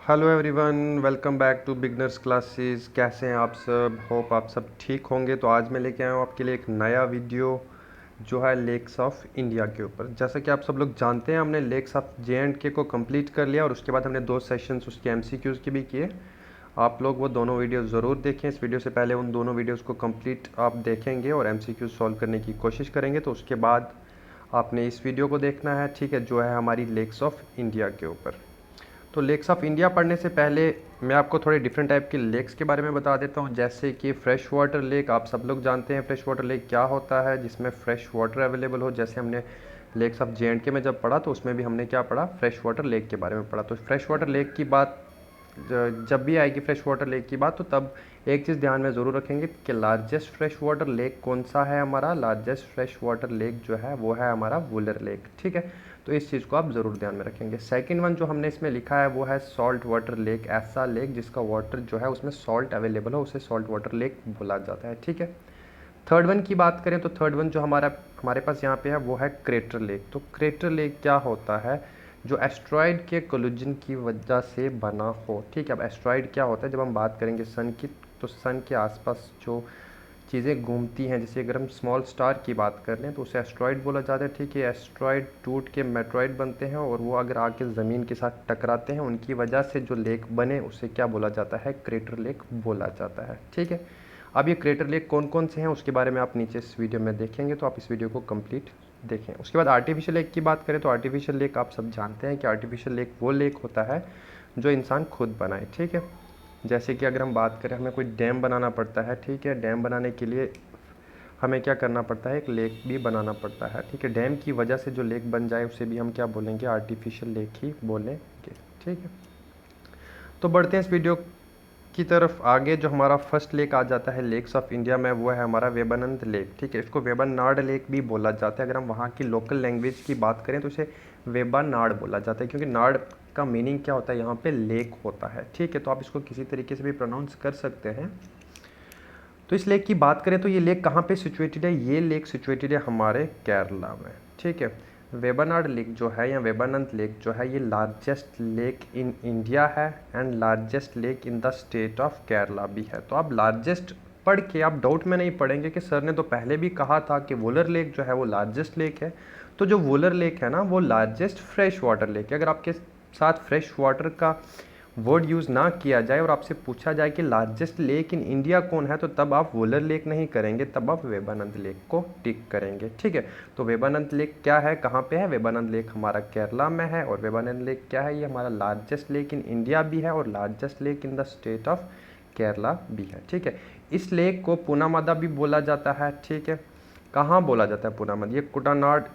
Hello everyone, welcome back to beginners classes. कैसे हैं आप सब? होप आप सब ठीक होंगे। तो आज मैं लेके आया हूँ आपके लिए एक नया वीडियो जो है लेक्स ऑफ इंडिया के ऊपर। जैसा कि आप सब लोग जानते हैं, हमने लेक्स ऑफ जे.एंड.के को कंप्लीट कर लिया और उसके बाद हमने 2 सेशंस उसके एमसीक्यूज़ के भी किए। आप लोग वो दोनों वीडियो ज़रूर देखें। इस वीडियो से पहले उन दोनों वीडियोज़ को कंप्लीट आप देखेंगे और एमसीक्यूज़ सॉल्व करने की कोशिश करेंगे। तो उसके बाद आपने इस वीडियो को देखना है, ठीक है, जो है हमारी लेक्स ऑफ इंडिया के ऊपर। तो लेक्स ऑफ इंडिया पढ़ने से पहले मैं आपको थोड़े डिफरेंट टाइप के लेक्स के बारे में बता देता हूँ। जैसे कि फ्रेश वाटर लेक, आप सब लोग जानते हैं फ्रेश वाटर लेक क्या होता है, जिसमें फ्रेश वाटर अवेलेबल हो। जैसे हमने लेक्स ऑफ जे.एंड.के में जब पढ़ा तो उसमें भी हमने क्या पढ़ा, फ्रेश वाटर लेक के बारे में पढ़ा। तो फ्रेश वाटर लेक की बात जब भी आएगी फ्रेश वाटर लेक की बात, तो तब एक चीज़ ध्यान में ज़रूर रखेंगे कि लार्जेस्ट फ्रेश वाटर लेक कौन सा है हमारा। लार्जेस्ट फ्रेश वाटर लेक जो है वो है हमारा वुलर लेक, ठीक है। तो इस चीज़ को आप ज़रूर ध्यान में रखेंगे। सेकंड वन जो हमने इसमें लिखा है वो है सॉल्ट वाटर लेक। ऐसा लेक जिसका वाटर जो है उसमें सॉल्ट अवेलेबल हो, उसे सॉल्ट वाटर लेक बोला जाता है, ठीक है। थर्ड वन की बात करें तो थर्ड वन जो हमारे पास यहाँ पे है वो है क्रेटर लेक। तो क्रेटर लेक क्या होता है? जो एस्ट्रॉयड के कोलिजन की वजह से बना हो, ठीक है। अब एस्ट्रॉयड क्या होता है, जब हम बात करेंगे सन की, तो सन के आसपास जो चीज़ें घूमती हैं, जैसे अगर हम स्मॉल स्टार की बात कर लें तो उसे एस्ट्रॉयड बोला जाता है, ठीक है। एस्ट्रॉयड टूट के मेट्रॉयड बनते हैं और वो अगर आके ज़मीन के साथ टकराते हैं, उनकी वजह से जो लेक बने उसे क्या बोला जाता है, क्रेटर लेक बोला जाता है, ठीक है। अब ये क्रेटर लेक कौन कौन से हैं उसके बारे में आप नीचे इस वीडियो में देखेंगे, तो आप इस वीडियो को कंप्लीट देखें। उसके बाद आर्टिफिशियल लेक की बात करें तो आर्टिफिशियल लेक आप सब जानते हैं कि आर्टिफिशियल लेक वो लेक होता है जो इंसान खुद बनाए, ठीक है। जैसे कि अगर हम बात करें, हमें कोई डैम बनाना पड़ता है, ठीक है। डैम बनाने के लिए हमें क्या करना पड़ता है, एक लेक भी बनाना पड़ता है, ठीक है। डैम की वजह से जो लेक बन जाए उसे भी हम क्या बोलेंगे, आर्टिफिशियल लेक ही बोलेंगे, ठीक है। तो बढ़ते हैं इस वीडियो की तरफ आगे। जो हमारा फर्स्ट लेक आ जाता है लेक्स ऑफ इंडिया में, वो है हमारा वेबानंद लेक, ठीक है। इसको वेबानाड लेक भी बोला जाता है। अगर हम वहाँ की लोकल लैंग्वेज की बात करें तो इसे वेबानाड बोला जाता है, क्योंकि नाड का मीनिंग क्या होता है, यहाँ पे लेक होता है, ठीक है। तो आप इसको किसी तरीके से भी प्रोनाउंस कर सकते हैं। तो इस लेक की बात करें तो ये लेक कहाँ पे सिचुएटेड है? ये लेक सिचुएटेड है हमारे केरला में, ठीक है। वेबानाड लेक जो है या वेबानंद लेक जो है, ये लार्जेस्ट लेक इन इंडिया है and largest lake in the state of Kerala भी है। तो आप लार्जेस्ट पढ़ के आप डाउट में नहीं पड़ेंगे कि सर ने तो पहले भी कहा था कि वुलर लेक जो है वो लार्जेस्ट लेक है। तो जो वुलर लेक है ना, वो लार्जेस्ट फ्रेश वाटर लेक है। अगर आपके साथ फ्रेश वाटर का वर्ड यूज़ ना किया जाए और आपसे पूछा जाए कि लार्जेस्ट लेक इन इंडिया कौन है, तो तब आप वुलर लेक नहीं करेंगे, तब आप वेबानंद लेक को टिक करेंगे, ठीक है। तो वेबानंद लेक क्या है, कहाँ पे है? वेबानंद लेक हमारा केरला में है। और वेबानंद लेक क्या है? ये हमारा लार्जेस्ट लेक इन इंडिया भी है और largest lake in the state of Kerala भी है, ठीक है। इस लेक को पूनामादा भी बोला जाता है, ठीक है। कहाँ बोला जाता है पूनामादा? ये कुटानाड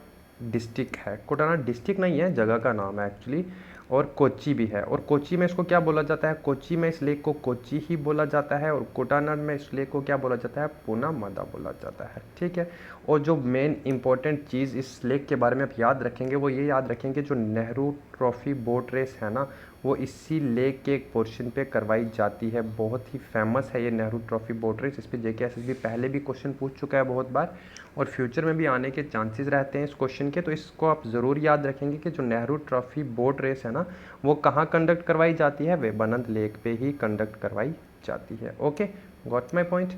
डिस्ट्रिक्ट है। कुटानाड डिस्ट्रिक्ट नहीं है, जगह का नाम है एक्चुअली। और कोच्चि भी है। और कोच्चि में इसको क्या बोला जाता है? कोच्चि में इस लेक को कोच्चि ही बोला जाता है। और कुटानाड में इस लेक को क्या बोला जाता है? पूनामादा बोला जाता है, ठीक है। और जो मेन इंपॉर्टेंट चीज़ इस लेक के बारे में आप याद रखेंगे, वो ये याद रखेंगे, जो नेहरू ट्रॉफी बोट रेस है ना, वो इसी लेक के एक पोर्शन पे करवाई जाती है। बहुत ही फेमस है ये नेहरू ट्रॉफी बोट रेस। इस पर जेके एसएसबी पहले भी क्वेश्चन पूछ चुका है बहुत बार, और फ्यूचर में भी आने के चांसेस रहते हैं इस क्वेश्चन के। तो इसको आप ज़रूर याद रखेंगे कि जो नेहरू ट्रॉफी बोट रेस है ना, वो कहाँ कंडक्ट करवाई जाती है? वेबानंद लेक पे ही कंडक्ट करवाई जाती है। Okay, got my point.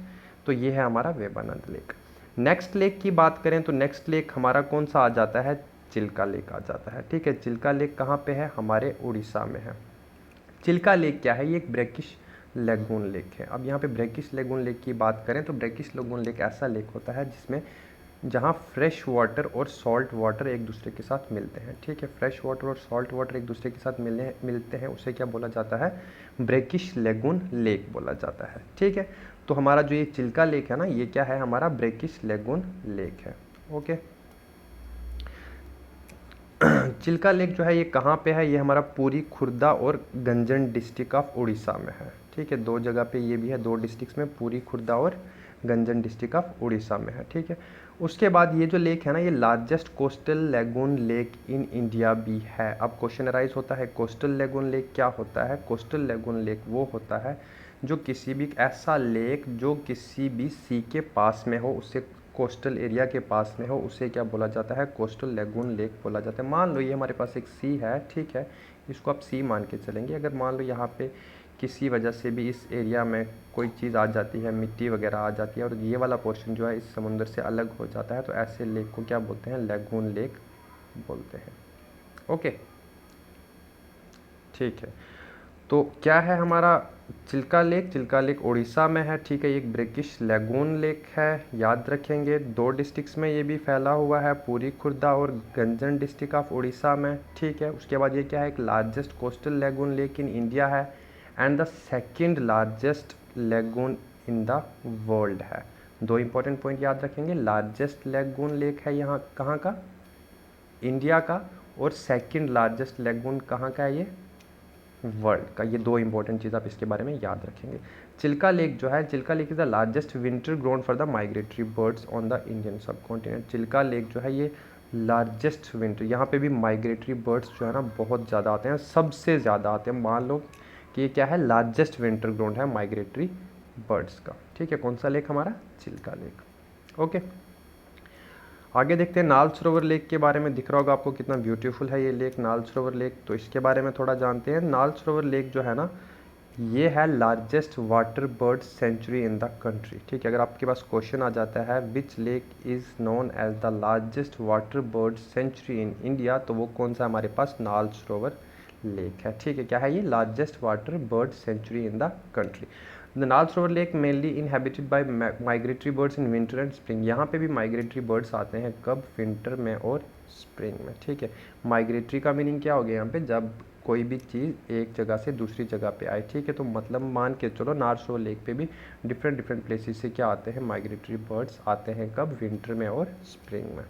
तो ये है हमारा वेबानंद लेक। नेक्स्ट लेक की बात करें तो नेक्स्ट लेक हमारा कौन सा आ जाता है? चिल्का लेक आ जाता है, ठीक है। चिल्का लेक कहाँ पे है? हमारे उड़ीसा में है। चिल्का लेक क्या है? ये एक ब्रैकिश लेगून लेक है। अब यहाँ पे ब्रैकिश लेगून लेक की बात करें तो ब्रैकिश लेगून लेक ऐसा लेक होता है जिसमें जहाँ फ्रेश वाटर और सॉल्ट वाटर एक दूसरे के साथ मिलते हैं, ठीक है। फ्रेश वाटर और सॉल्ट वाटर एक दूसरे के साथ मिलते हैं, उसे क्या बोला जाता है? ब्रैकिश लेगून लेक बोला जाता है, ठीक है। तो हमारा जो ये चिल्का लेक है ना, ये क्या है? हमारा ब्रैकिश लेगून लेक है, ओके। चिल्का लेक जो है ये कहाँ पे है? ये हमारा पूरी, खुर्दा और गंजन डिस्ट्रिक्ट ऑफ उड़ीसा में है, ठीक है। दो जगह पे ये भी है, दो डिस्ट्रिक्ट्स में, पूरी, खुर्दा और गंजन डिस्ट्रिक्ट ऑफ उड़ीसा में है, ठीक है। उसके बाद ये जो लेक है ना, ये largest coastal lagoon lake in India भी है। अब क्वेश्चन अराइज होता है, कोस्टल लेगून लेक क्या होता है? कोस्टल लेगून लेक वो होता है जो किसी भी ऐसा लेक जो किसी भी सी के पास में हो, उससे कोस्टल एरिया के पास में हो, उसे क्या बोला जाता है? कोस्टल लेगून लेक बोला जाता है। मान लो ये हमारे पास एक सी है, ठीक है। इसको आप सी मान के चलेंगे। अगर मान लो यहाँ पे किसी वजह से भी इस एरिया में कोई चीज़ आ जाती है, मिट्टी वगैरह आ जाती है और ये वाला पोर्शन जो है इस समुंदर से अलग हो जाता है, तो ऐसे लेक को क्या बोलते हैं? लैगून लेक बोलते हैं। ओके, ठीक है। तो क्या है हमारा चिल्का लेक? चिल्का लेक उड़ीसा में है, ठीक है। एक ब्रिटिश लैगून लेक है, याद रखेंगे। 2 डिस्ट्रिक्ट्स में ये भी फैला हुआ है, पूरी खुर्दा और गंजन डिस्ट्रिक्ट ऑफ उड़ीसा में, ठीक है। उसके बाद ये क्या है? एक largest coastal lagoon lake in India है and the second largest lagoon in the world है। 2 इंपॉर्टेंट पॉइंट याद रखेंगे। लार्जेस्ट लैगून लेक है यहाँ कहाँ का? इंडिया का। और सेकंड लार्जेस्ट लैगून कहाँ का है? ये वर्ल्ड का। ये 2 इंपॉर्टेंट चीज़ आप इसके बारे में याद रखेंगे। चिल्का लेक जो है, Chilka lake is the largest winter ground for the migratory birds on the Indian subcontinent. Chilka lake जो है ये लार्जेस्ट विंटर, यहाँ पे भी माइग्रेटरी बर्ड्स जो है ना बहुत ज़्यादा आते हैं, सबसे ज़्यादा आते हैं। मान लो कि ये क्या है? लार्जेस्ट विंटर ग्राउंड है माइग्रेटरी बर्ड्स का, ठीक है। कौन सा लेक? हमारा चिल्का लेक। ओके, आगे देखते हैं नाल सरोवर लेक के बारे में। दिख रहा होगा आपको कितना ब्यूटीफुल है ये लेक, नाल सरोवर लेक। तो इसके बारे में थोड़ा जानते हैं। नाल सरोवर लेक जो है ना, ये है largest water bird sanctuary in the country, ठीक है। अगर आपके पास क्वेश्चन आ जाता है which lake is known as the largest water bird sanctuary in India, तो वो कौन सा हमारे पास? नाल सरोवर लेक है, ठीक है। क्या है ये? Largest water bird sanctuary in the country. The नाल सरोवर lake mainly inhabited bye migratory birds in winter and spring. यहाँ पे भी माइग्रेटरी बर्ड्स आते हैं, कब? विंटर में और स्प्रिंग में, ठीक है। माइग्रेटरी का मीनिंग क्या हो गया यहाँ पे? जब कोई भी चीज़ एक जगह से दूसरी जगह पे आए, ठीक है। तो मतलब मान के चलो नाल सरोवर लेक पे भी डिफरेंट प्लेसेस से क्या आते हैं? माइग्रेटरी बर्ड्स आते हैं, कब? विंटर में और स्प्रिंग में,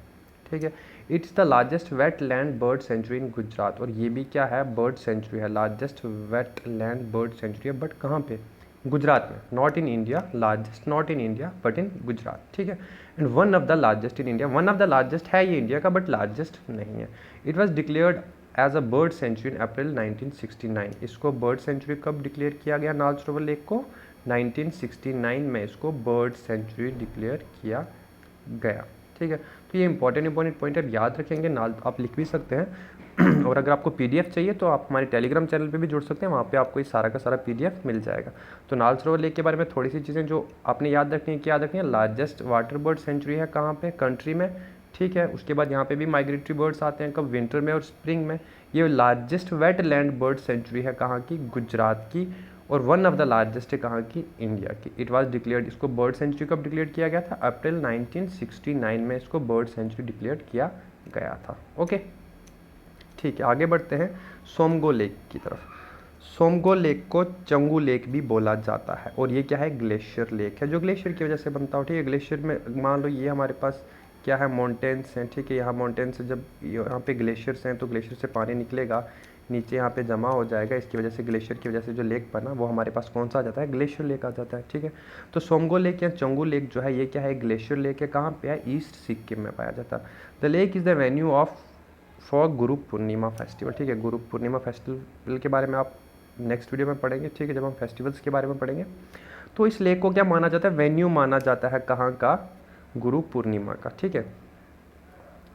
ठीक है। It's the largest wetland bird sanctuary in Gujarat. और ये भी क्या है? बर्ड सेंचुरी है, largest wetland bird sanctuary है, बट कहाँ पे? गुजरात में, not in India. Largest not in India but in Gujarat, ठीक है। And one of the largest in India. One of the largest है ये इंडिया का, बट लार्जेस्ट नहीं है। It was declared as a bird sanctuary इन अप्रैल 1969। इसको बर्ड सेंचुरी कब declare किया गया? नाल सरोवर लेक को 1969 में इसको बर्ड सेंचुरी डिक्लेयर किया गया, ठीक है। तो ये इंपॉर्टेंट पॉइंट आप याद रखेंगे, नाल आप लिख भी सकते हैं। और अगर आपको पीडीएफ चाहिए तो आप हमारे टेलीग्राम चैनल पे भी जुड़ सकते हैं, वहाँ पे आपको ये सारा का सारा पीडीएफ मिल जाएगा। तो नाल सरोवर लेक के बारे में थोड़ी सी चीज़ें जो आपने याद रखनी है, क्या याद रखनी है? लार्जेस्ट वाटर बर्ड सेंचुरी है कहाँ पे? कंट्री में, ठीक है। उसके बाद यहाँ पे भी माइग्रेटरी बर्ड्स आते हैं, कब? विंटर में और स्प्रिंग में। ये largest wetland bird sanctuary है कहाँ की? गुजरात की। और वन ऑफ द लार्जेस्ट है कहाँ की? इंडिया की। इट वाज डिक्लेयर्ड, इसको बर्ड सेंचुरी कब डिक्लेयर किया गया था? अप्रैल 1969 में इसको बर्ड सेंचुरी डिक्लेयर किया गया था। ओके, ठीक है। आगे बढ़ते हैं सोमगो लेक की तरफ। सोमगो लेक को चंगू लेक भी बोला जाता है, और ये क्या है? ग्लेशियर लेक है, जो ग्लेशियर की वजह से बनता हो, ठीक है। ग्लेशियर में मान लो ये हमारे पास क्या है? माउंटेन्स हैं, ठीक है। यहाँ माउंटेन्स से जब यहाँ पे ग्लेशियर्स हैं तो ग्लेशियर से पानी निकलेगा, नीचे यहाँ पे जमा हो जाएगा, इसकी वजह से ग्लेशियर की वजह से जो लेक बना वो हमारे पास कौन सा आ जाता है? ग्लेशियर लेक आ जाता है, ठीक है। तो सोमगो लेक या चंगू लेक जो है ये क्या है? ग्लेशियर लेक है। कहाँ पे है? ईस्ट सिक्किम में पाया जाता है। The lake is the venue of for Guru Purnima festival, ठीक है। गुरु पूर्णिमा फेस्टिवल के बारे में आप नेक्स्ट वीडियो में पढ़ेंगे, ठीक है, जब हम फेस्टिवल्स के बारे में पढ़ेंगे। तो इस लेक को क्या माना जाता है? वेन्यू माना जाता है कहाँ का? गुरु पूर्णिमा का, ठीक है।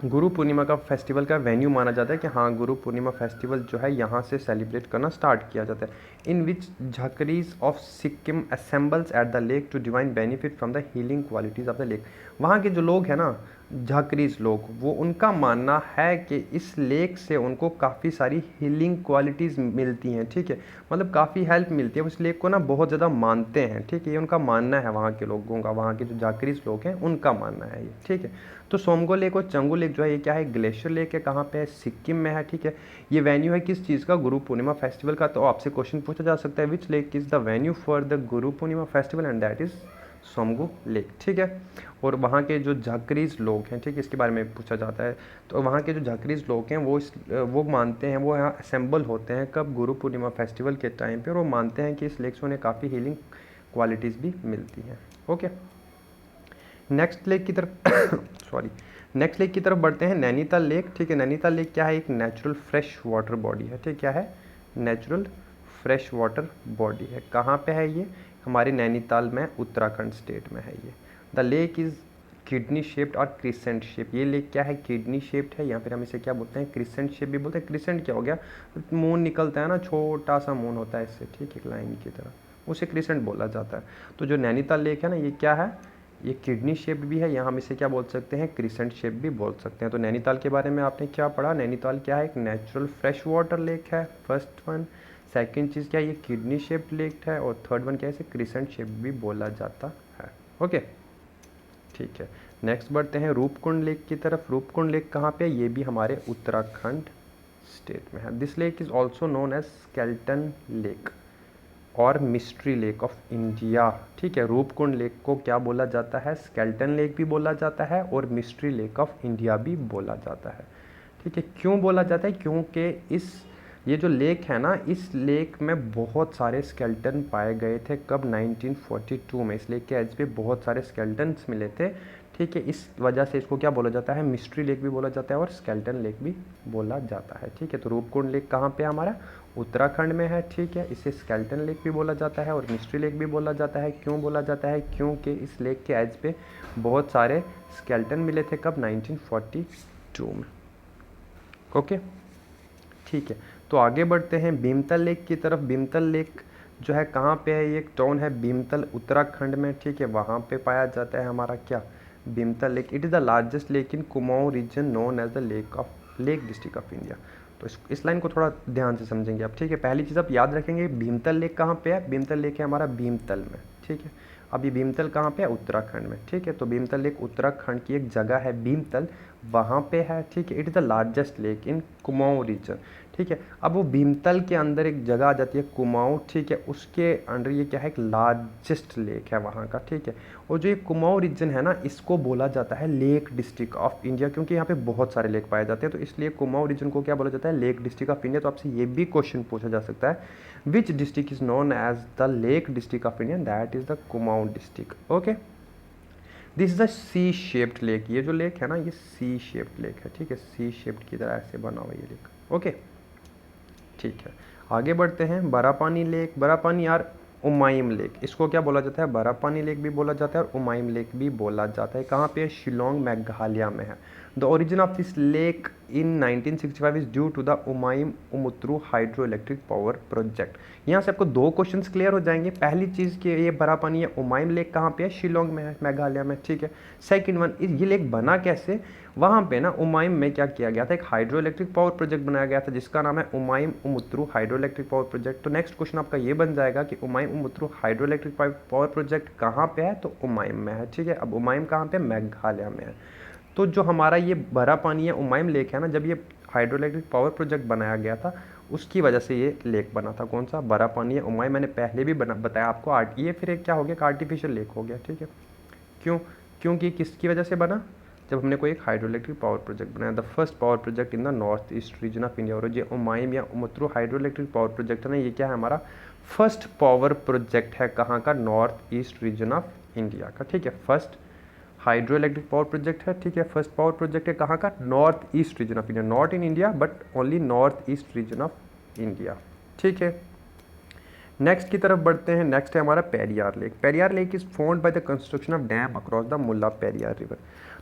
गुरु पूर्णिमा का फेस्टिवल का वेन्यू माना जाता है कि हाँ, गुरु पूर्णिमा फेस्टिवल जो है यहाँ से सेलिब्रेट करना स्टार्ट किया जाता है। In which jhakris of Sikkim assembles at the lake to derive benefit from the healing qualities of the lake. वहाँ के जो लोग हैं ना, झाकरीज लोग, वो उनका मानना है कि इस लेक से उनको काफ़ी सारी हीलिंग क्वालिटीज़ मिलती हैं, ठीक है। मतलब काफ़ी हेल्प मिलती है, उस लेक को ना बहुत ज़्यादा मानते हैं, ठीक है। ये उनका मानना है वहाँ के लोगों का, वहाँ के जो झाकरीज लोग हैं उनका मानना है ये, ठीक है। तो सोमगो लेक और चंगू लेक जो है ये क्या है? ग्लेशियर लेक है। कहाँ पे है? सिक्किम में है, ठीक है। ये वेन्यू है किस चीज़ का? गुरु पूर्णिमा फेस्टिवल का। तो आपसे क्वेश्चन पूछा जा सकता है which lake is the venue for the Guru Purnima festival, and that is Tsomgo lake, ठीक है। और वहाँ के जो झाकरीज लोग हैं, ठीक है, इसके बारे में पूछा जाता है। तो वहाँ के जो झाकरीज लोग हैं वो मानते हैं, वो यहाँ असेंबल होते हैं कब? गुरु पूर्णिमा फेस्टिवल के टाइम पे, और वो मानते हैं कि इस लेक से उन्हें काफ़ी हीलिंग क्वालिटीज़ भी मिलती हैं। ओके, नेक्स्ट लेक की तरफ सॉरी नेक्स्ट लेक की तरफ बढ़ते हैं, नैनीताल लेक, ठीक है। नैनीताल लेक क्या है? एक नेचुरल फ्रेश वाटर बॉडी है, ठीक, क्या है? नेचुरल फ्रेश वाटर बॉडी है। कहाँ पे है ये? हमारे नैनीताल में, उत्तराखंड स्टेट में है ये। The lake is kidney shaped और क्रिसेंट शेप। ये लेक क्या है, किडनी शेप्ड है, यहाँ पर हम इसे क्या बोलते हैं, क्रिसेंट शेप भी बोलते हैं। क्रिसेंट क्या हो गया, मून निकलता है ना, छोटा सा मून होता है इससे, ठीक है, एक लाइन की तरह, उसे क्रिसेंट बोला जाता है। तो जो नैनीताल लेक है ना, ये क्या है, ये किडनी शेप भी है, यहाँ हम इसे क्या बोल सकते हैं, क्रिसेंट शेप भी बोल सकते हैं। तो नैनीताल के बारे में आपने क्या पढ़ा, नैनीताल क्या है, एक नेचुरल फ्रेश वाटर लेक है, फर्स्ट वन। सेकंड चीज़ क्या है, ये किडनी शेप लेक है, और थर्ड वन क्या है, इसे क्रिसेंट शेप भी बोला जाता है। ओके, ठीक है, नेक्स्ट बढ़ते हैं रूपकुंड लेक की तरफ। रूपकुंड लेक कहाँ पे है, ये भी हमारे उत्तराखंड स्टेट में है। This lake is also known as skeleton lake और मिस्ट्री लेक ऑफ इंडिया। ठीक है, रूपकुंड लेक को क्या बोला जाता है, स्केल्टन लेक भी बोला जाता है और मिस्ट्री लेक ऑफ इंडिया भी बोला जाता है। ठीक है, क्यों बोला जाता है, क्योंकि ये जो लेक है ना, इस लेक में बहुत सारे स्केल्टन पाए गए थे। कब, 1942 में। इस लेक के एज पे बहुत सारे स्केल्टन्स मिले थे। ठीक है, इस वजह से इसको क्या बोला जाता है, मिस्ट्री लेक भी बोला जाता है और स्केल्टन लेक भी बोला जाता है। ठीक है, तो रूपकुंड लेक कहाँ पे हमारा, उत्तराखंड में है। ठीक है, इसे स्केल्टन लेक भी बोला जाता है और मिस्ट्री लेक भी बोला जाता है। क्यों बोला जाता है, क्योंकि इस लेक के एज पे बहुत सारे स्केल्टन मिले थे। कब, 1942 में। ओके, ठीक है, तो आगे बढ़ते हैं भीमतल लेक की तरफ। भीमतल लेक जो है कहाँ पे है, ये एक टाउन है भीमतल, उत्तराखंड में। ठीक है, वहाँ पे पाया जाता है हमारा क्या, Bhimtal lake. It is the largest lake in Kumaon region known as the lake district of India. तो इस लाइन को थोड़ा ध्यान से समझेंगे आप। ठीक है, पहली चीज़ आप याद रखेंगे, भीमतल लेक कहाँ पे है, भीमतल लेक है हमारा भीमतल में। ठीक है, अब ये भीमतल कहाँ पे है, उत्तराखंड में। ठीक है, तो भीमतल लेक उत्तराखंड की एक जगह है भीमतल, वहाँ पे है। ठीक है, it is the largest lake in Kumaon region. ठीक है, अब वो भीमतल के अंदर एक जगह आ जाती है कुमाऊं। ठीक है, उसके अंडर ये क्या है, एक लार्जेस्ट लेक है वहाँ का। ठीक है, और जो ये कुमाऊं रीजन है ना, इसको बोला जाता है लेक डिस्ट्रिक्ट ऑफ इंडिया, क्योंकि यहाँ पे बहुत सारे लेक पाए जाते हैं, तो इसलिए कुमाऊं रीजन को क्या बोला जाता है, लेक डिस्ट्रिक्ट ऑफ इंडिया। तो आपसे ये भी क्वेश्चन पूछा जा सकता है, which district is known as the lake district of India, that is the Kumaon district. Okay, this is the C shaped lake. ये जो लेक है ना, ये सी शेप्ड लेक है। ठीक है, सी शेप्ड की तरह ऐसे बना हुआ ये लेक। ओके, ठीक है, आगे बढ़ते हैं। बरापानी लेक, बरापानी यार उमाइम लेक, इसको क्या बोला जाता है, बरापानी लेक भी बोला जाता है और उमाइम लेक भी बोला जाता है। कहाँ पे है, शिलोंग मेघालय में है। The origin of this lake in 1965 is due to the Umiam Umtru hydroelectric power project. यहाँ से आपको दो क्वेश्चंस क्लियर हो जाएंगे। पहली चीज़ कि ये बरापानी या उमाइम लेक कहाँ पे है, शिलोंग में है, मेघालय में। ठीक है, सेकंड वन, ये लेक बना कैसे, वहाँ पे ना उमाइम में क्या किया गया था, एक हाइड्रो इलेक्ट्रिक पावर प्रोजेक्ट बनाया गया था जिसका नाम है उमाइम Umtru hydroelectric power project. तो नेक्स्ट क्वेश्चन आपका ये बन जाएगा कि उमाइम Umtru hydroelectric power project कहाँ पे है, तो उमाइम में है। ठीक है, अब उमाइम कहाँ पे, मेघालय में है। तो जो हमारा ये बरापानी या उमाइम लेक है ना, जब ये हाइड्रो इलेक्ट्रिक पावर प्रोजेक्ट बनाया गया था, उसकी वजह से ये लेक बना था। कौन सा, बरापानी या उमाइम। मैंने पहले भी बताया आपको, ये फिर एक क्या हो गया, आर्टिफिशियल लेक हो गया। ठीक है, क्यों, क्योंकि किसकी वजह से बना, जब हमने कोई एक हाइड्रो इलेक्ट्रिक पावर प्रोजेक्ट बनाया, the first power project in the north east region of India. और ये उमाइम या उमुत्रू हाइड्रो इलेक्ट्रिक पावर प्रोजेक्ट है ना, ये क्या है, हमारा फर्स्ट पावर प्रोजेक्ट है, कहाँ का, north east region of India का। ठीक है, first hydro electric power project है। ठीक है, फर्स्ट पावर प्रोजेक्ट है कहाँ का, north east region of India, not in India but only north east region of India. ठीक है, नेक्स्ट की तरफ बढ़ते हैं। नेक्स्ट है हमारा Periyar lake. Periyar lake is found by the construction of dam across the Mulla Periyar river.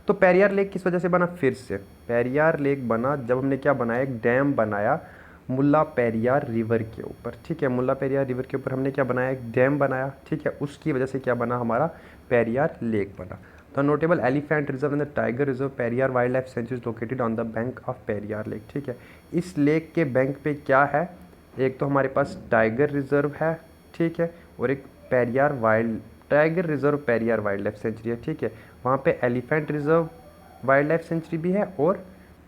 तो पेरियार लेक किस वजह से बना, फिर से पेरियार लेक बना जब हमने क्या बनाया, एक डैम बनाया मुल्ला पेरियार रिवर के ऊपर। ठीक है, मुल्ला पेरियार रिवर के ऊपर हमने क्या बनाया, एक डैम बनाया। ठीक है, उसकी वजह से क्या बना, हमारा पेरियार लेक बना। The notable elephant reserve and the tiger reserve Periyar wild life sanctuary located on the bank of Periyar lake. ठीक है, इस लेक के बैंक पे क्या है, एक तो हमारे पास टाइगर रिजर्व है। ठीक है, और एक tiger reserve Periyar wild life sanctuary है। ठीक है, वहाँ पे elephant reserve wild life sanctuary भी है और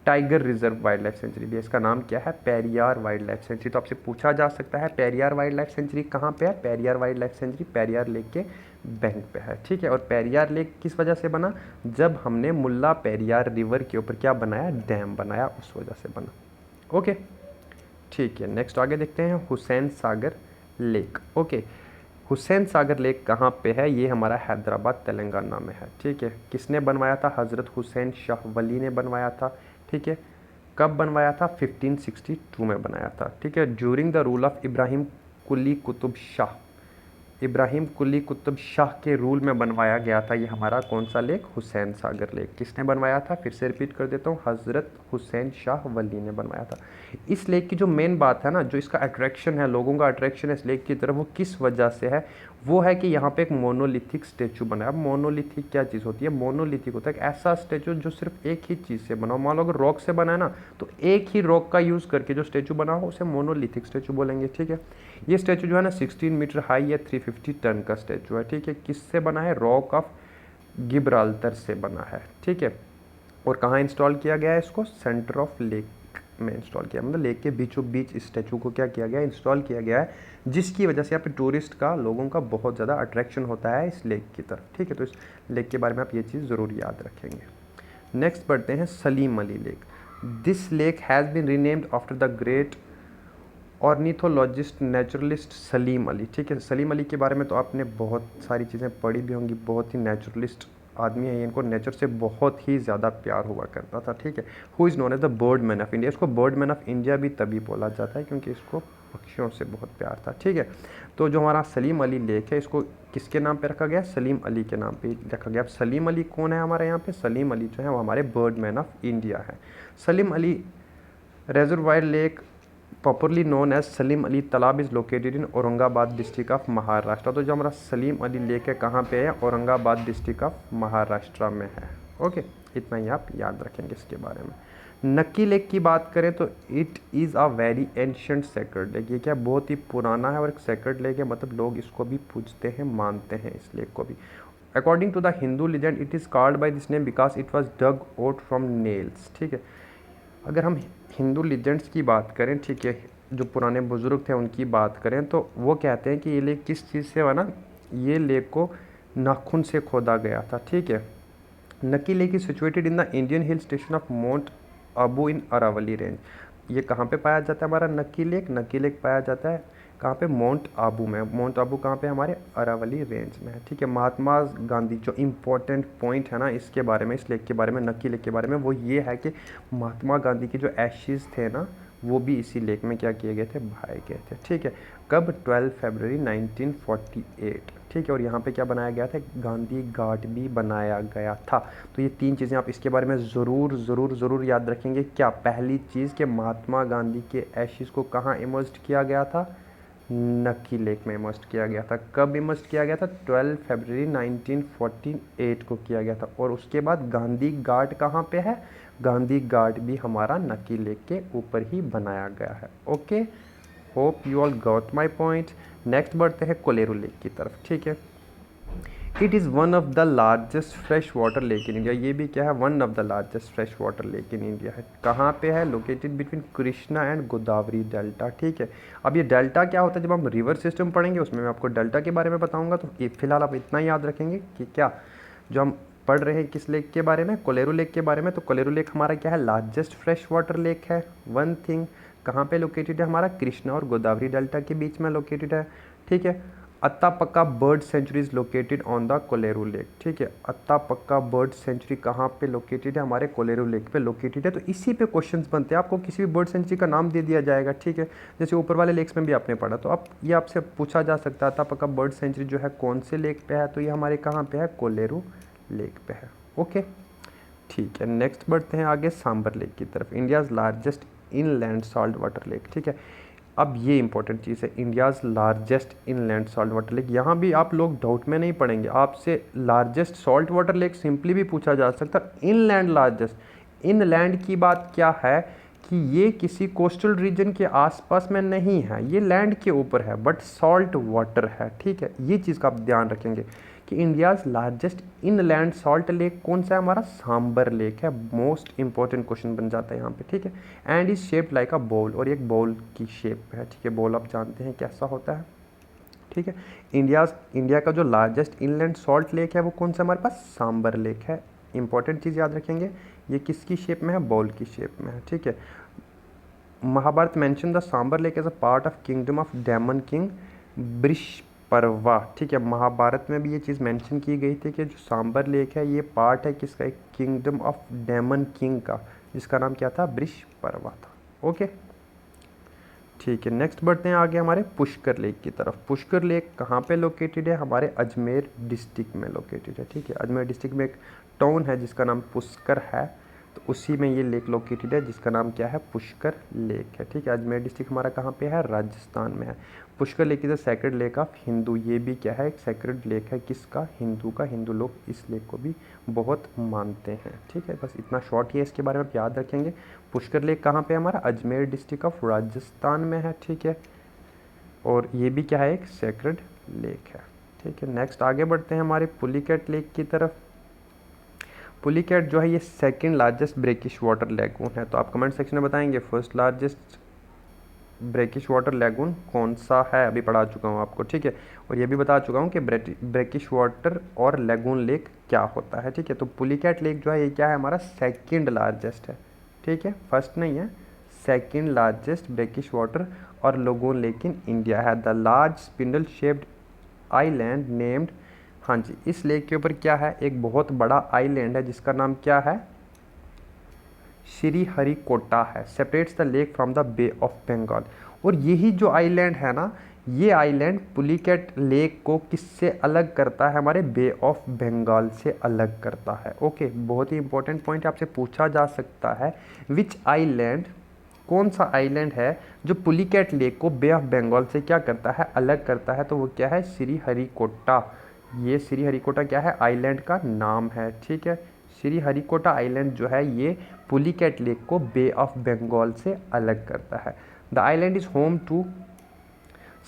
tiger reserve wild life sanctuary भी है। इसका नाम क्या है, पेरियार वाइल्ड लाइफ सेंचुरी। तो आपसे पूछा जा सकता है पेरियार वाइल्ड लाइफ सेंचुरी कहाँ पे है, Periyar wild life sanctuary Periyar lake के बैंक पे है। ठीक है, और पेरियार लेक किस वजह से बना, जब हमने मुल्ला पेरियार रिवर के ऊपर क्या बनाया, डैम बनाया, उस वजह से बना। ओके, ठीक है, नेक्स्ट आगे देखते हैं Hussain Sagar lake. Okay, Hussain Sagar lake कहाँ पे है, ये हमारा हैदराबाद तेलंगाना में है। ठीक है, किसने बनवाया था, हज़रत हुसैन शाह वली ने बनवाया था। ठीक है, कब बनवाया था, 1562 में बनाया था। ठीक है, during the rule of Ibrahim Quli Qutb Shah Ibrahim Quli Qutb Shah के रूल में बनवाया गया था ये हमारा कौन सा लेक, हुसैन सागर लेक। किसने बनवाया था, फिर से रिपीट कर देता हूँ, हज़रत हुसैन शाह वली ने बनवाया था। इस लेक की जो मेन बात है ना, जो इसका अट्रैक्शन है, लोगों का अट्रैक्शन है इस लेक की तरफ, वो किस वजह से है, वो है कि यहाँ पे एक मोनोलिथिक स्टेचू बना है। अब मोनोलिथिक क्या चीज़ होती है, मोनोलिथिक होता है एक ऐसा स्टेचू जो सिर्फ एक ही चीज़ से बना हो। मान लो अगर रॉक से बना है ना, तो एक ही रॉक का यूज़ करके जो स्टेचू बना हो उसे मोनोलिथिक स्टेचू बोलेंगे। ठीक है, ये स्टेचू जो है ना 16 मीटर हाई या 350 टन का स्टेचू है। ठीक है, किससे बना है, रॉक ऑफ गिब्राल्टर से बना है। ठीक है, और कहाँ इंस्टॉल किया गया है इसको, सेंटर ऑफ लेक में इंस्टॉल किया, मतलब लेक के बीचों बीच इस स्टैचू को क्या किया गया है, इंस्टॉल किया गया है, जिसकी वजह से यहाँ पे टूरिस्ट का, लोगों का बहुत ज़्यादा अट्रैक्शन होता है इस लेक की तरफ। ठीक है, तो इस लेक के बारे में आप ये चीज़ ज़रूर याद रखेंगे। नेक्स्ट बढ़ते हैं Salim Ali lake. This lake has been renamed after the great ornithologist naturalist Salim Ali. ठीक है, सलीम अली के बारे में तो आपने बहुत सारी चीज़ें पढ़ी भी होंगी, बहुत ही नेचुरलिस्ट आदमी है, इनको नेचर से बहुत ही ज़्यादा प्यार हुआ करता था। ठीक है, who is known as the bird man of India. इसको बर्ड मैन ऑफ इंडिया भी तभी बोला जाता है क्योंकि इसको पक्षियों से बहुत प्यार था। ठीक है, तो जो हमारा सलीम अली लेक है, इसको किसके नाम पे रखा गया, सलीम अली के नाम पे रखा गया। अब सलीम अली कौन है हमारे यहाँ पे, सलीम अली जो है वो हमारे बर्ड मैन ऑफ इंडिया है। Salim Ali reservoir lake popularly known as Salim Ali Talab is located in Aurangabad district of Maharashtra. तो जो हमारा सलीम अली लेक है कहाँ पे है, औरंगाबाद डिस्ट्रिक्ट ऑफ महाराष्ट्र में है। ओके, इतना ही आप याद रखेंगे इसके बारे में। नक्की लेक की बात करें तो it is a very ancient sacred lake. ये क्या बहुत ही पुराना है और एक सेक्रेड लेक है, मतलब लोग इसको भी पूजते हैं, मानते हैं इस लेक को भी। According to the Hindu legend it is called by this name because it was dug out from nails. ठीक है, अगर हम हिंदू लीजेंड्स की बात करें, ठीक है, जो पुराने बुज़ुर्ग थे उनकी बात करें, तो वो कहते हैं कि ये लेक किस चीज़ से बना, ये लेक को नाखून से खोदा गया था। ठीक है, Nakki lake is situated in the Indian hill station of mount Abu in Aravalli range. ये कहाँ पे पाया जाता है हमारा नक्की लेक, नक्की लेक पाया जाता है कहाँ पे, माउंट आबू में। माउंट आबू कहाँ पे, हमारे अरावली रेंज में है। ठीक है, महात्मा गांधी जो इम्पोर्टेंट पॉइंट है ना इसके बारे में, इस लेक के बारे में, नक्की लेक के बारे में, वो ये है कि महात्मा गांधी के जो एशेज़ थे ना, वो भी इसी लेक में क्या किए गए थे, बहाए गए थे। ठीक है, कब, 12 फरवरी 1948। ठीक है, और यहाँ पे क्या बनाया गया था, गांधी घाट भी बनाया गया था। तो ये तीन चीज़ें आप इसके बारे में ज़रूर ज़रूर ज़रूर याद रखेंगे। क्या, पहली चीज़ कि महात्मा गांधी के एशेज़ को कहाँ इमर्स्ड किया गया था, नक्की लेक में इमर्स्ड किया गया था। कब इमर्स्ड किया गया था, 12 फरवरी 1948 को किया गया था। और उसके बाद गांधी घाट कहाँ पे है, गांधी घाट भी हमारा नक्की लेक के ऊपर ही बनाया गया है। Okay, hope you all got my point. Next बढ़ते हैं कोलेरू लेक की तरफ। ठीक है, it is one of the largest fresh water lake in India. ये भी क्या है, one of the largest fresh water lake in India है। कहाँ पे है, located between Krishna and Godavari delta. ठीक है, अब ये डेल्टा क्या होता है, जब हम रिवर सिस्टम पढ़ेंगे उसमें मैं आपको डेल्टा के बारे में बताऊंगा। तो फिलहाल आप इतना याद रखेंगे कि क्या, जो हम पढ़ रहे हैं किस लेक के बारे में, कोलेरू लेक के बारे में। तो कोलेरू लेक हमारा क्या है, लार्जेस्ट फ्रेश वाटर लेक है। वन थिंग, कहाँ पे लोकेटेड है, हमारा कृष्णा और गोदावरी डेल्टा के बीच में लोकेटेड है। ठीक है, Atapaka bird sanctuary is located on the Kolleru lake. ठीक है, अत्तापक्का बर्ड सेंचुरी कहाँ पे लोकेटेड है, हमारे कोलेरू लेक पे लोकेटेड है। तो इसी पे क्वेश्चंस बनते हैं, आपको किसी भी बर्ड सेंचुरी का नाम दे दिया जाएगा। ठीक है, जैसे ऊपर वाले लेक्स में भी आपने पढ़ा, तो अब ये आपसे पूछा जा सकता है अत्तापक्का बर्ड सेंचुरी जो है कौन से लेक पे है, तो ये हमारे कहाँ पे है, कोलेरू लेक पे है। ओके, ठीक है, नेक्स्ट बढ़ते हैं आगे सांबर लेक की तरफ। India's largest inland salt water lake. ठीक है, अब ये इंपॉर्टेंट चीज़ है, India's largest inland salt water lake. यहाँ भी आप लोग डाउट में नहीं पड़ेंगे, आपसे largest salt water lake simply भी पूछा जा सकता है। इनलैंड लार्जेस्ट, इनलैंड की बात क्या है कि ये किसी कोस्टल रीजन के आसपास में नहीं है, ये लैंड के ऊपर है, बट सॉल्ट वाटर है। ठीक है, ये चीज़ का आप ध्यान रखेंगे कि India's largest inland salt lake कौन सा है, हमारा सांबर लेक है। मोस्ट इंपॉर्टेंट क्वेश्चन बन जाता है यहाँ पे। ठीक है, and is shaped like a bowl, और एक बाउल की शेप है। ठीक है, बाउल आप जानते हैं कैसा होता है। ठीक है, इंडिया का जो लार्जेस्ट इनलैंड सॉल्ट लेक है वो कौन सा, हमारे पास सांबर लेक है। इंपॉर्टेंट चीज़ याद रखेंगे, ये किसकी शेप में है, बाउल की शेप में है। ठीक है, Mahabharata mention the Sambhar lake as a part of kingdom of demon king Brihaspati. ठीक है, महाभारत में भी ये चीज़ मेंशन की गई थी कि जो सांबर लेक है ये पार्ट है किसका, एक किंगडम ऑफ डेमन किंग का, जिसका नाम क्या था, बृहस्पति था। ओके, ठीक है, नेक्स्ट बढ़ते हैं आगे हमारे पुष्कर लेक की तरफ। पुष्कर लेक कहाँ पे लोकेटेड है? हमारे अजमेर डिस्ट्रिक्ट में लोकेटेड है। ठीक है, अजमेर डिस्ट्रिक्ट में एक टाउन है जिसका नाम पुष्कर है, तो उसी में ये लेक लोकेटेड है जिसका नाम क्या है? पुष्कर लेक है। ठीक है, अजमेर डिस्ट्रिक्ट हमारा कहाँ पे है? राजस्थान में है। Pushkar lake is a sacred lake of Hindu, ये भी क्या है? एक सेक्रेड लेक है किसका? हिंदू का। हिंदू लोग इस लेक को भी बहुत मानते हैं। ठीक है, बस इतना शॉर्ट ही है, इसके बारे में आप याद रखेंगे। पुष्कर लेक कहाँ पे? हमारा अजमेर डिस्ट्रिक्ट ऑफ राजस्थान में है। ठीक है, और ये भी क्या है? एक सेक्रेड लेक है। ठीक है, नेक्स्ट आगे बढ़ते हैं हमारे पुलिकैट लेक की तरफ। पुलिकैट जो है ये second largest brackish water lagoon है, तो आप कमेंट सेक्शन में बताएंगे first largest brackish water lagoon कौन सा है? अभी पढ़ा चुका हूँ आपको। ठीक है, और ये भी बता चुका हूँ कि ब्रेकिश वाटर और लैगून लेक क्या होता है। ठीक है, तो पुलिकैट लेक जो है ये क्या है? हमारा सेकंड लार्जेस्ट है। ठीक है, फर्स्ट नहीं है, सेकंड लार्जेस्ट ब्रेकिश वाटर और लैगून लेक इन इंडिया है। The large spindle shaped island named, हाँ जी, इस लेक के ऊपर क्या है? एक बहुत बड़ा आइलैंड है जिसका नाम क्या है? श्री हरिकोटा है। Separates the lake from the bay of Bengal. और यही जो आइलैंड है ना, ये आइलैंड पुलिकैट लेक को किससे अलग करता है? हमारे बे ऑफ बंगाल से अलग करता है। ओके, बहुत ही इंपॉर्टेंट पॉइंट आपसे पूछा जा सकता है, विच आइलैंड, कौन सा आइलैंड है जो पुलिकैट लेक को बे ऑफ बंगाल से क्या करता है? अलग करता है। तो वो क्या है? श्री हरिकोटा। ये श्री हरिकोटा क्या है? आइलैंड का नाम है। ठीक है, श्री हरिकोटा आइलैंड जो है ये पुलिकैट लेक को बे ऑफ बंगाल से अलग करता है। The island is home to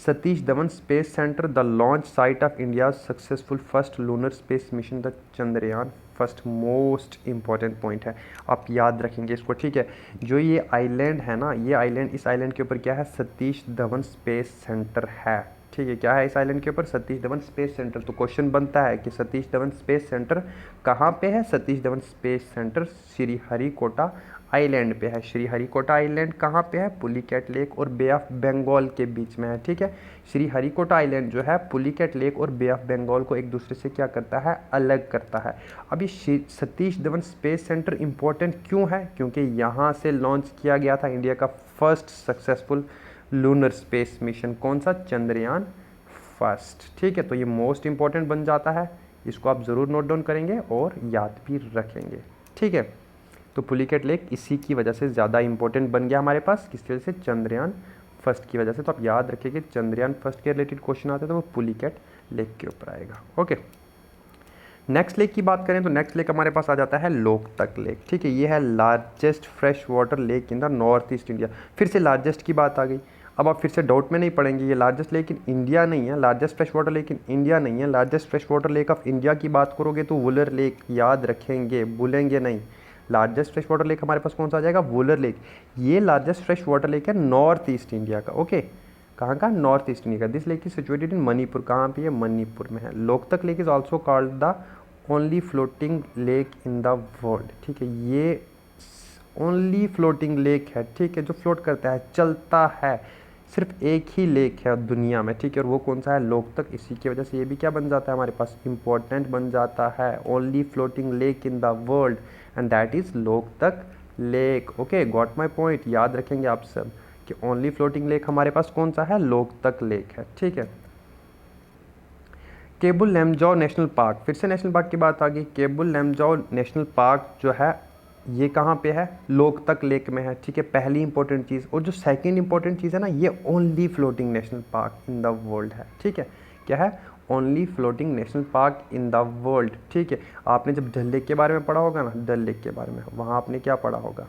Satish Dhawan space centre, the launch site of India successful first lunar space mission the Chandrayaan first. Most important point है, आप याद रखेंगे इसको। ठीक है, जो ये आइलैंड है ना, ये आइलैंड, इस आइलैंड के ऊपर क्या है? सतीश धवन स्पेस सेंटर है। ठीक है, क्या है इस आइलैंड के ऊपर? Satish Dhawan space centre. तो क्वेश्चन बनता है कि सतीश धवन स्पेस सेंटर कहाँ पे है? Satish Dhawan space centre Shri Harikota island पे है। श्री हरिकोटा आइलैंड कहाँ पे है? पुलिकैट लेक और बे ऑफ बंगाल के बीच में है। ठीक है, श्री हरिकोटा आइलैंड जो है पुलिकैट लेक और बे ऑफ बंगाल को एक दूसरे से क्या करता है? अलग करता है। अब ये Satish Dhawan space centre important क्यों है? क्योंकि यहाँ से लॉन्च किया गया था इंडिया का first successful lunar space mission. कौन सा? चंद्रयान फर्स्ट। ठीक है, तो ये मोस्ट इंपॉर्टेंट बन जाता है, इसको आप ज़रूर नोट डाउन करेंगे और याद भी रखेंगे। ठीक है, तो पुलिकैट लेक इसी की वजह से ज़्यादा इंपॉर्टेंट बन गया हमारे पास, किसकी वजह से? चंद्रयान फर्स्ट की वजह से। तो आप याद रखिए कि चंद्रयान फर्स्ट के रिलेटेड क्वेश्चन आते हैं तो वो पुलिकैट लेक के ऊपर आएगा। ओके, नेक्स्ट लेक की बात करें तो नेक्स्ट लेक हमारे पास आ जाता है लोकतक लेक। ठीक है, ये है largest fresh water lake in the north east India. फिर से लार्जेस्ट की बात आ गई। अब आप फिर से डाउट में नहीं पड़ेंगे, ये लार्जेस्ट लेक इन इंडिया नहीं है, largest fresh water lake in India नहीं है। Largest fresh water lake of India की बात करोगे तो वुलर लेक, याद रखेंगे, भूलेंगे नहीं। लार्जेस्ट फ्रेश वाटर लेक हमारे पास कौन सा आ जाएगा? वुलर लेक। ये लार्जेस्ट फ्रेश वाटर लेक है नॉर्थ ईस्ट इंडिया का। ओके, कहाँ का? नॉर्थ ईस्ट इंडिया का। दिस लेक इज सिचुएटेड इन मणिपुर। कहाँ पे है? मणिपुर में है। Loktak lake is also called the only floating lake in the world. ठीक है, ये ओनली फ्लोटिंग लेक है। ठीक है, जो फ्लोट करता है, चलता है, सिर्फ एक ही लेक है दुनिया में। ठीक है, और वो कौन सा है? लोकतक। इसी की वजह से ये भी क्या बन जाता है हमारे पास? इंपॉर्टेंट बन जाता है। Only floating lake in the world and that is Loktak lake. Okay, got my point, याद रखेंगे आप सब कि ओनली फ्लोटिंग लेक हमारे पास कौन सा है? लोकतक लेक है। ठीक है, केबुल लमजाओ नेशनल पार्क, फिर से नेशनल पार्क की बात आ गई। केबुल लमजाओ नेशनल पार्क जो है ये कहाँ पे है? लोकतक लेक में है। ठीक है, पहली इंपॉर्टेंट चीज़। और जो सेकंड इंपॉर्टेंट चीज़ है ना, ये only floating national park in the world है। ठीक है, क्या है? Only floating national park in the world. ठीक है, आपने जब डल लेक के बारे में पढ़ा होगा ना, डल लेक के बारे में, वहाँ आपने क्या पढ़ा होगा?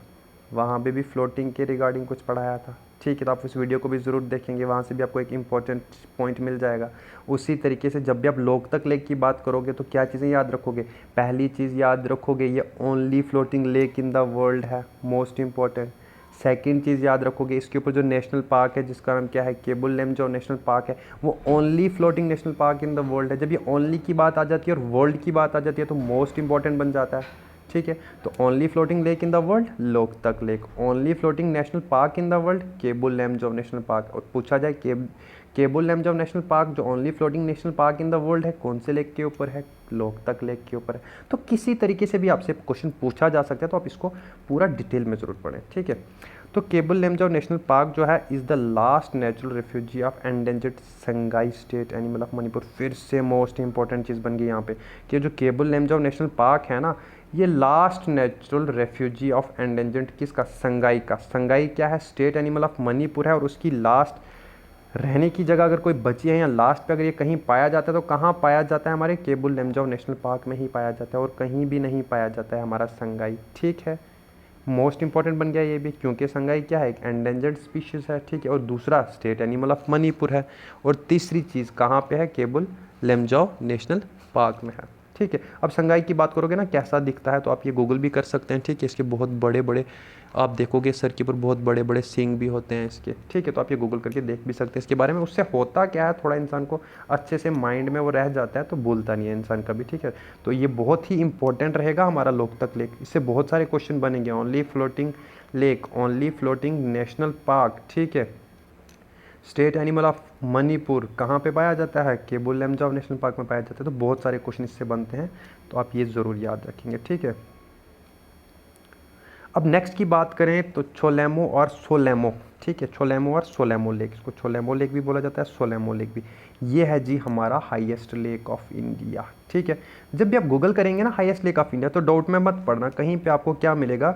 वहाँ पे भी फ्लोटिंग के रिगार्डिंग कुछ पढ़ाया था। ठीक है, तो आप उस वीडियो को भी ज़रूर देखेंगे, वहाँ से भी आपको एक इंपॉर्टेंट पॉइंट मिल जाएगा। उसी तरीके से जब भी आप लोकतक लेक की बात करोगे तो क्या चीज़ें याद रखोगे? पहली चीज़ याद रखोगे, ये only floating lake in the world है, मोस्ट इंपॉर्टेंट। सेकंड चीज़ याद रखोगे, इसके ऊपर जो नेशनल पार्क है जिसका नाम क्या है? केबुल लमजाओ नेशनल पार्क है, वो only floating national park in the world है। जब ये ओनली की बात आ जाती है और वर्ल्ड की बात आ जाती है तो मोस्ट इंपॉर्टेंट बन जाता है। ठीक है, तो only floating lake in the world Loktak lake, only floating national park in the world Keibul Lamjao national park. और पूछा जाए केबुल लमजाओ नेशनल पार्क जो only floating national park in the world है, कौन से लेक के ऊपर है? लोकतक लेक के ऊपर है। तो किसी तरीके से भी आपसे क्वेश्चन पूछा जा सकता है, तो आप इसको पूरा डिटेल में ज़रूर पढ़ें। ठीक है, तो केबुल लमजाओ नेशनल पार्क जो है is the last natural refugee of endangered Sangai state animal of Manipur. फिर से मोस्ट इंपॉर्टेंट चीज़ बन गई यहाँ पे कि जो केबुल लमजाओ नेशनल पार्क है ना, ये last natural refugee of endangered किसका, संगाई का। संगाई क्या है, स्टेट एनिमल ऑफ मणिपुर है, और उसकी लास्ट रहने की जगह अगर कोई बची है या लास्ट पे अगर ये कहीं पाया जाता है तो कहाँ पाया जाता है, हमारे केबुल लमजाओ नेशनल पार्क में ही पाया जाता है, और कहीं भी नहीं पाया जाता है हमारा संगाई। ठीक है, मोस्ट इंपॉर्टेंट बन गया ये भी, क्योंकि संगाई क्या है, एक एंडेंजर्ड स्पीशीज़ है। ठीक है, और दूसरा स्टेट एनिमल ऑफ मणिपुर है, और तीसरी चीज़ कहाँ पे है, केबुल लमजाओ नेशनल पार्क में है। ठीक है, अब संगाई की बात करोगे ना कैसा दिखता है, तो आप ये गूगल भी कर सकते हैं। ठीक है, इसके बहुत बड़े बड़े आप देखोगे सर के ऊपर बहुत बड़े बड़े सींग भी होते हैं इसके। ठीक है, तो आप ये गूगल करके देख भी सकते हैं इसके बारे में। उससे होता क्या है, थोड़ा इंसान को अच्छे से माइंड में वो रह जाता है, तो भूलता नहीं है इंसान कभी। ठीक है, तो ये बहुत ही इंपॉर्टेंट रहेगा हमारा लोकतक लेक। इससे बहुत सारे क्वेश्चन बनेंगे। Only floating lake, only floating national park. ठीक है, स्टेट एनिमल ऑफ मणिपुर कहाँ पे पाया जाता है, केबुल लमजाओ नेशनल पार्क में पाया जाता है। तो बहुत सारे क्वेश्चन इससे बनते हैं, तो आप ये ज़रूर याद रखेंगे। ठीक है, अब नेक्स्ट की बात करें तो छोलेमो और सोलेमो। ठीक है, छोलेमो और सोलेमो लेक, इसको छोलेमो लेक भी बोला जाता है, सोलेमो लेक भी। ये है जी हमारा हाईएस्ट लेक ऑफ इंडिया। ठीक है, जब भी आप गूगल करेंगे ना हाईएस्ट लेक ऑफ इंडिया, तो डाउट में मत पड़ना, कहीं पे आपको क्या मिलेगा,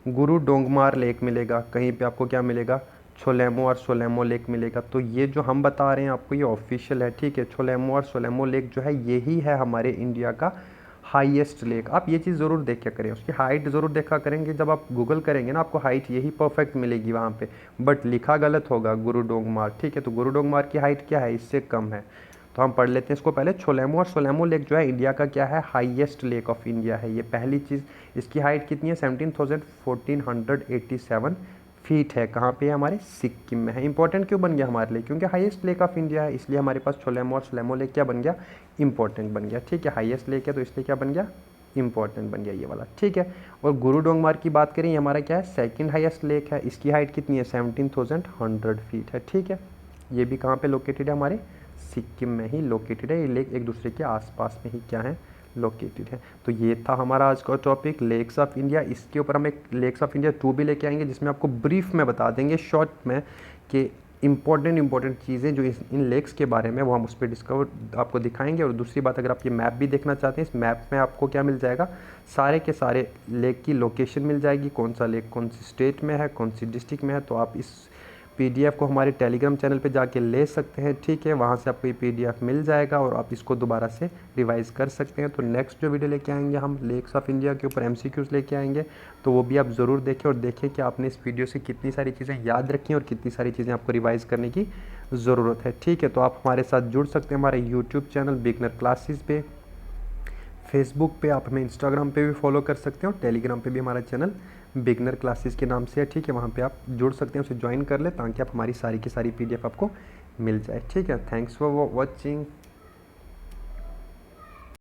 गुरु डोंगमार लेक मिलेगा, कहीं पे आपको क्या मिलेगा, छोलेमो और सोलेमो लेक मिलेगा। तो ये जो हम बता रहे हैं आपको ये ऑफिशियल है। ठीक है, छोलेमो और सोलेमो लेक जो है यही है हमारे इंडिया का हाईएस्ट लेक। आप ये चीज़ ज़रूर देखा करें, उसकी हाइट ज़रूर देखा करेंगे। जब आप गूगल करेंगे ना आपको हाइट यही परफेक्ट मिलेगी वहाँ पे, बट लिखा गलत होगा गुरु डोंगमार। ठीक है, तो गुरु डोंगमार की हाइट क्या है, इससे कम है। तो हम पढ़ लेते हैं इसको पहले। छोलेमो और सोलेमो लेक जो है इंडिया का क्या है, हाईएस्ट लेक ऑफ इंडिया है। ये पहली चीज़, इसकी हाइट कितनी है, 17,1487 फीट है। कहाँ पे है, हमारे सिक्किम में है। इंपॉर्टेंट क्यों बन गया हमारे लिए, क्योंकि हाईएस्ट लेक ऑफ इंडिया है, इसलिए हमारे पास छोलेमो और सोलेमो लेक क्या बन गया, इंपॉर्टेंट बन गया। ठीक है, हाईएस्ट लेक है तो इसलिए क्या बन गया, इंपॉर्टेंट बन गया ये वाला। ठीक है, और गुरु डोंगमार की बात करें, ये हमारा क्या है, सेकंड हाईएस्ट लेक है। इसकी हाइट कितनी है, 17,100 फीट है। ठीक है, ये भी कहाँ पे लोकेटेड है, हमारे सिक्किम में ही लोकेटेड है। ये लेक एक दूसरे के आसपास में ही क्या है, लोकेटेड है। तो ये था हमारा आज का टॉपिक लेक्स ऑफ इंडिया। इसके ऊपर हम एक लेक्स ऑफ इंडिया 2 भी लेके आएंगे, जिसमें आपको ब्रीफ में बता देंगे शॉर्ट में कि इंपॉर्टेंट चीज़ें जो इन लेक्स के बारे में, वो हम उस पर डिस्कवर आपको दिखाएंगे। और दूसरी बात, अगर आप ये मैप भी देखना चाहते हैं, इस मैप में आपको क्या मिल जाएगा, सारे के सारे लेक की लोकेशन मिल जाएगी, कौन सा लेक कौन सी स्टेट में है, कौन सी डिस्ट्रिक्ट में है। तो आप इस पीडीएफ को हमारे टेलीग्राम चैनल पे जाके ले सकते हैं। ठीक है, वहाँ से आपको ये पीडीएफ मिल जाएगा और आप इसको दोबारा से रिवाइज कर सकते हैं। तो नेक्स्ट जो वीडियो लेके आएंगे हम लेक्स ऑफ इंडिया के ऊपर एमसीक्यूज लेके आएंगे, तो वो भी आप ज़रूर देखें और देखें कि आपने इस वीडियो से कितनी सारी चीज़ें याद रखी और कितनी सारी चीज़ें आपको रिवाइज़ करने की ज़रूरत है। ठीक है, तो आप हमारे साथ जुड़ सकते हैं हमारे यूट्यूब चैनल बिगनर क्लासेस पे, फेसबुक पे, आप हमें इंस्टाग्राम पे भी फॉलो कर सकते हैं, और टेलीग्राम पे भी हमारा चैनल बिगनर क्लासेस के नाम से है। ठीक है, वहाँ पे आप जुड़ सकते हैं, उसे ज्वाइन कर लें ताकि आप हमारी सारी की सारी पीडीएफ आपको मिल जाए। ठीक है, थैंक्स फॉर वॉचिंग।